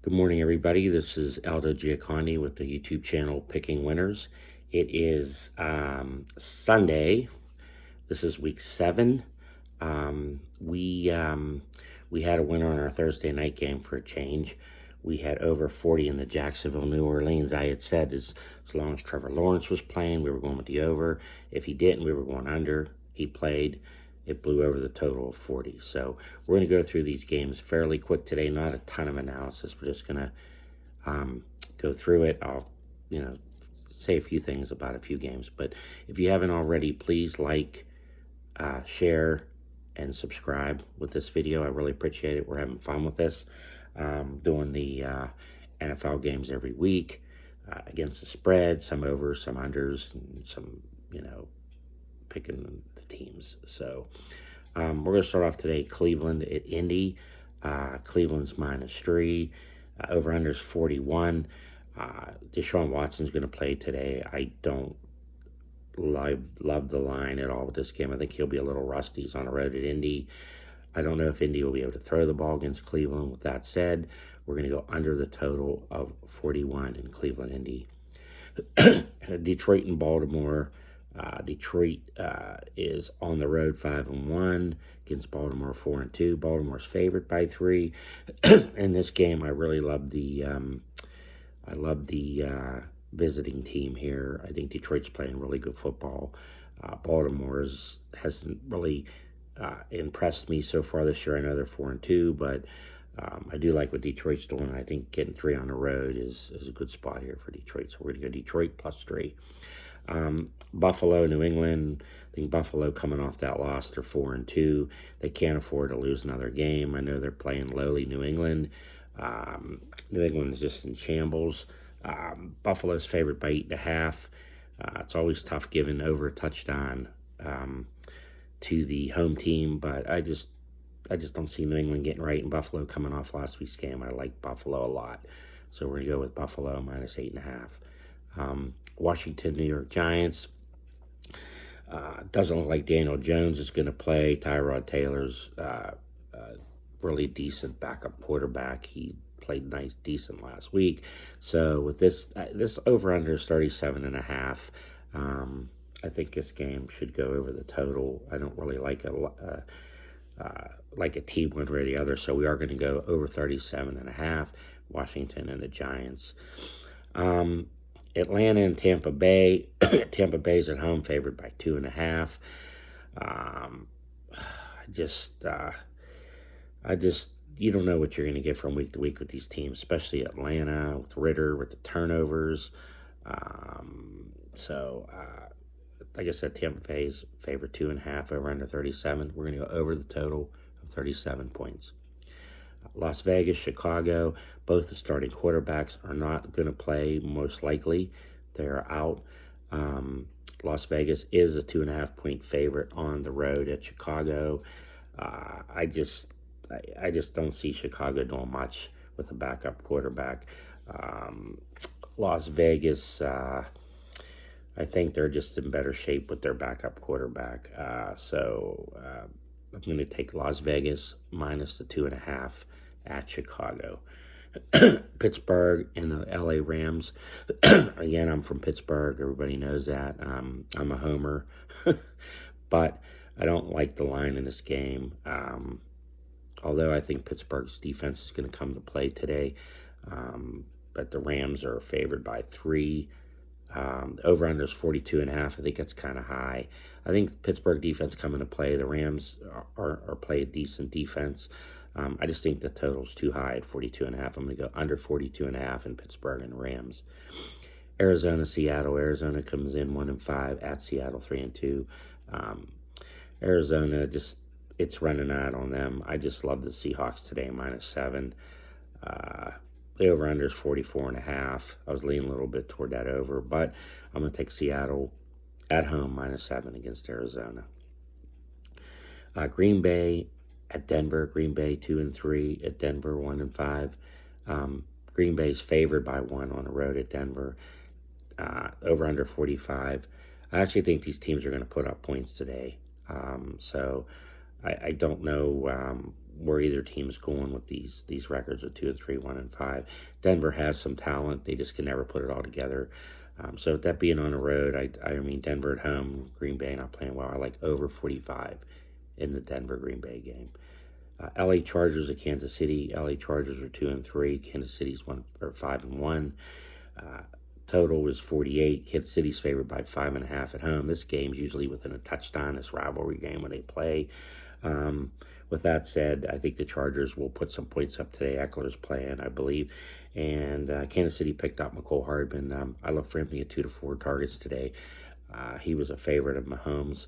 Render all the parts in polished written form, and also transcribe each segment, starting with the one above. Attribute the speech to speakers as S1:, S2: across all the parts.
S1: Good morning, everybody. This is Aldo Giacondi with the YouTube channel Picking Winners. It is Sunday. This is week 7. We had a winner on our Thursday night game for a change. We had over 40 in the Jacksonville, New Orleans. I had said as long as Trevor Lawrence was playing, we were going with the over. If he didn't, we were going under. He played. It blew over the total of 40. So we're going to go through these games fairly quick today. Not a ton of analysis. We're just going to go through it. I'll, say a few things about a few games. But if you haven't already, please like, share, and subscribe with this video. I really appreciate it. We're having fun with this. Doing the NFL games every week against the spread, some overs, some unders, and some, picking the teams. So we're going to start off today, Cleveland at Indy. Cleveland's -3. Over-under's 41. Deshaun Watson's going to play today. I don't love the line at all with this game. I think he'll be a little rusty. He's on the road at Indy. I don't know if Indy will be able to throw the ball against Cleveland. With that said, we're going to go under the total of 41 in Cleveland, Indy. Detroit and Baltimore. Detroit is on the road 5-1 against Baltimore 4-2. Baltimore's favored by 3. In this game, I really love the visiting team here. I think Detroit's playing really good football. Baltimore's hasn't really impressed me so far this year. I know they're 4-2, but I do like what Detroit's doing. I think getting 3 on the road is a good spot here for Detroit. So we're going to go Detroit +3. Buffalo, New England. I think Buffalo coming off that loss, they're 4-2. They can't afford to lose another game. I know they're playing lowly New England. New England is just in shambles. Buffalo's favored by 8.5. It's always tough giving over a touchdown to the home team, but I just don't see New England getting right, and Buffalo coming off last week's game. I like Buffalo a lot, so we're going to go with Buffalo -8.5. Washington, New York Giants. Doesn't look like Daniel Jones is going to play. Tyrod Taylor's really decent backup quarterback. He played decent last week. So with this over-under is 37.5. I think this game should go over the total. I don't really like a team one way or the other, so we are going to go over 37.5. Washington and the Giants. Atlanta and Tampa Bay. Tampa Bay's at home, favored by 2.5. You don't know what you're going to get from week to week with these teams, especially Atlanta with Ritter, with the turnovers. Like I said, Tampa Bay's favored 2.5, over under 37. We're going to go over the total of 37 points. Las Vegas, Chicago, both the starting quarterbacks are not going to play, most likely. They're out. Las Vegas is a 2.5-point favorite on the road at Chicago. I just don't see Chicago doing much with a backup quarterback. Las Vegas, I think they're just in better shape with their backup quarterback. So I'm going to take Las Vegas minus the 2.5 at Chicago. Pittsburgh and the LA Rams. Again, I'm from Pittsburgh. Everybody knows that. I'm a homer. But I don't like the line in this game. Although I think Pittsburgh's defense is going to come to play today. But the Rams are favored by 3. Over-under is 42.5. I think that's kind of high. I think Pittsburgh defense coming to play. The Rams are play a decent defense. I just think the total's too high at 42.5. I'm going to go under 42.5 in Pittsburgh and Rams. Arizona, Seattle. Arizona comes in 1-5 at Seattle 3-2. Arizona it's running out on them. I just love the Seahawks today, -7. The over-under is 44.5. I was leaning a little bit toward that over, but I'm going to take Seattle at home -7 against Arizona. Green Bay at Denver. Green Bay 2-3 at Denver 1-5. Green Bay's favored by 1 on the road at Denver. Over-under 45. I actually think these teams are going to put up points today. So I don't know where either team's going with these records of 2-3, 1-5. Denver has some talent; they just can never put it all together. So with that being on the road, I mean Denver at home, Green Bay not playing well. I like over 45 in the Denver Green Bay game. LA Chargers at Kansas City. LA Chargers are 2-3. Kansas City's 5-1. Total was 48. Kansas City's favored by 5.5 at home. This game's usually within a touchdown. This rivalry game when they play. With that said, I think the Chargers will put some points up today. Eckler's playing, I believe. And Kansas City picked up Mecole Hardman. I look for him to get 2 to 4 targets today. He was a favorite of Mahomes.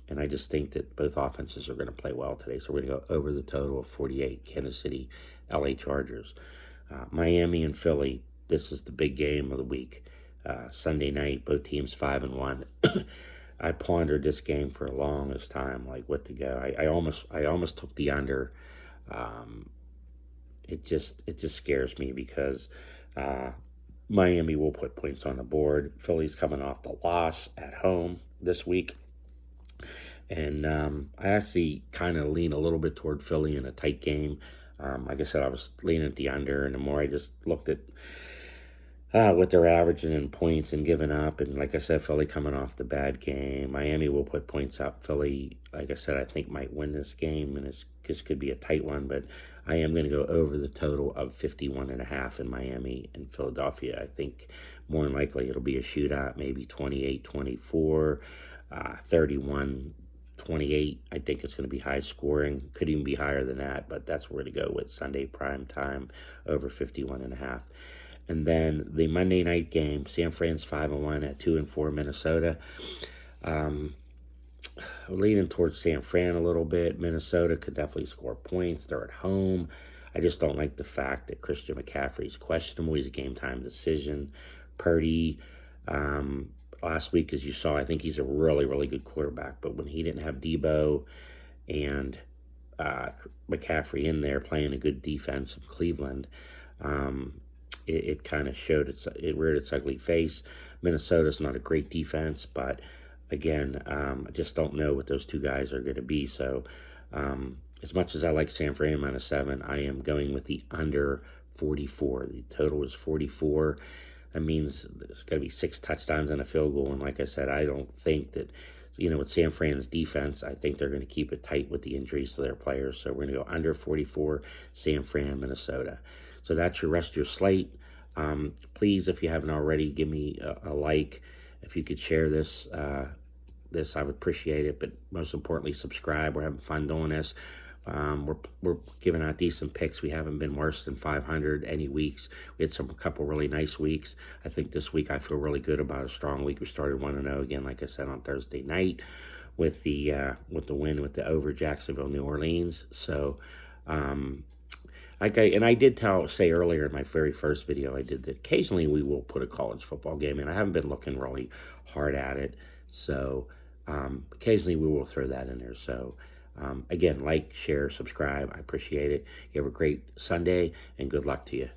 S1: And I just think that both offenses are going to play well today. So we're going to go over the total of 48. Kansas City, LA Chargers. Miami and Philly. This is the big game of the week. Sunday night, both teams 5-1. I pondered this game for the longest time, like what to go. I almost took the under. It just scares me because Miami will put points on the board. Philly's coming off the loss at home this week. And I actually kind of lean a little bit toward Philly in a tight game. Like I said, I was leaning at the under, and the more I just looked at what they're averaging in points and giving up, and like I said, Philly coming off the bad game. Miami will put points up. Philly, like I said, I think might win this game, and this could be a tight one, but I am going to go over the total of 51.5 in Miami and Philadelphia. I think more than likely it'll be a shootout, maybe 28-24, 31-28. I think it's going to be high scoring. Could even be higher than that, but that's where to go with Sunday prime time over 51.5. And then the Monday night game, San Fran's 5-1 at 2-4 Minnesota. Leaning towards San Fran a little bit. Minnesota could definitely score points. They're at home. I just don't like the fact that Christian McCaffrey's questionable. He's a game-time decision. Purdy, last week, as you saw, I think he's a really, really good quarterback. But when he didn't have Debo and McCaffrey in there playing a good defense in Cleveland, it kind of showed it reared its ugly face. Minnesota's not a great defense, but again, I just don't know what those two guys are going to be. So as much as I like San Fran -7, I am going with the under 44. The total is 44. That means there's going to be 6 touchdowns and a field goal. And like I said, I don't think that, with San Fran's defense, I think they're going to keep it tight with the injuries to their players. So we're going to go under 44, San Fran, Minnesota. So that's your rest of your slate. Please, if you haven't already, give me a like. If you could share this, I would appreciate it. But most importantly, subscribe. We're having fun doing this. We're giving out decent picks. We haven't been worse than 500 any weeks. We had a couple really nice weeks. I think this week I feel really good about a strong week. We started 1-0 again, like I said, on Thursday night with the win with the over Jacksonville, New Orleans. So. I did say earlier in my very first video I did that occasionally we will put a college football game in. I haven't been looking really hard at it, so occasionally we will throw that in there. So again, like, share, subscribe. I appreciate it. You have a great Sunday, and good luck to you.